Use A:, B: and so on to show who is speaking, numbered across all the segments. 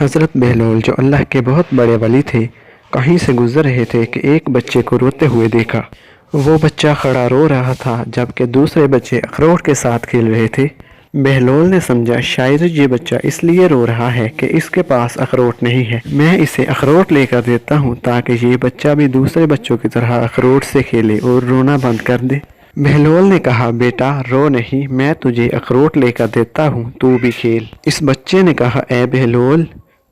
A: حضرت بہلول جو اللہ کے بہت بڑے ولی تھے کہیں سے گزر رہے تھے کہ ایک بچے کو روتے ہوئے دیکھا۔ وہ بچہ کھڑا رو رہا تھا جبکہ دوسرے بچے اخروٹ کے ساتھ کھیل رہے تھے۔ بہلول نے سمجھا شاید یہ بچہ اس لیے رو رہا ہے کہ اس کے پاس اخروٹ نہیں ہے، میں اسے اخروٹ لے کر دیتا ہوں تاکہ یہ بچہ بھی دوسرے بچوں کی طرح اخروٹ سے کھیلے اور رونا بند کر دے۔ بہلول نے کہا بیٹا رو نہیں، میں تجھے اخروٹ لے کر دیتا ہوں، تو بھی کھیل۔ اس بچے نے کہا اے بہلول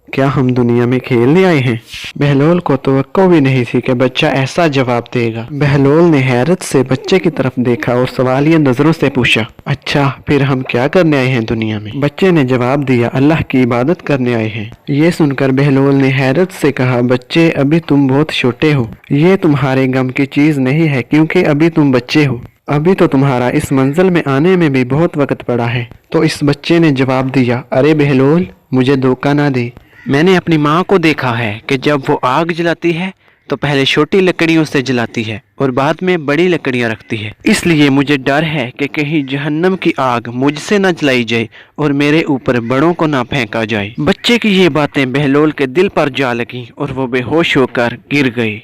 A: کیا ہم دنیا میں کھیلنے آئے ہیں؟ بہلول کو توقع بھی نہیں تھی کہ بچہ ایسا جواب دے گا۔ بہلول نے حیرت سے بچے کی طرف دیکھا اور سوالیہ نظروں سے پوچھا اچھا پھر ہم کیا کرنے آئے ہیں دنیا میں؟ بچے نے جواب دیا اللہ کی عبادت کرنے آئے ہیں۔ یہ سن کر بہلول نے حیرت سے کہا بچے ابھی تم بہت چھوٹے ہو، یہ تمہارے غم کی چیز نہیں ہے کیونکہ ابھی تم بچے ہو، ابھی تو تمہارا اس منزل میں آنے میں بھی بہت وقت پڑا ہے۔ تو اس بچے نے جواب دیا ارے بہلول مجھے دھوکہ نہ دے، میں نے اپنی ماں کو دیکھا ہے کہ جب وہ آگ جلاتی ہے تو پہلے چھوٹی لکڑیوں سے جلاتی ہے اور بعد میں بڑی لکڑیاں رکھتی ہے، اس لیے مجھے ڈر ہے کہ کہیں جہنم کی آگ مجھ سے نہ جلائی جائے اور میرے اوپر بڑوں کو نہ پھینکا جائے۔ بچے کی یہ باتیں بہلول کے دل پر جا لگیں اور وہ بے ہوش ہو کر گر گئے۔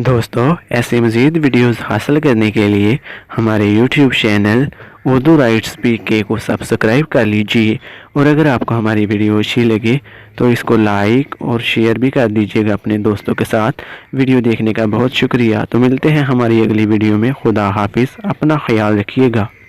A: دوستو ایسی مزید ویڈیوز حاصل کرنے کے لیے ہمارے YouTube channel Urdu rights PK کو سبسکرائب کر لیجئے، اور اگر آپ کو ہماری ویڈیو اچھی لگے تو اس کو لائک اور شیئر بھی کر دیجئے گا اپنے دوستوں کے ساتھ۔ ویڈیو دیکھنے کا بہت شکریہ، تو ملتے ہیں ہماری اگلی ویڈیو میں۔ خدا حافظ، اپنا خیال رکھیے گا۔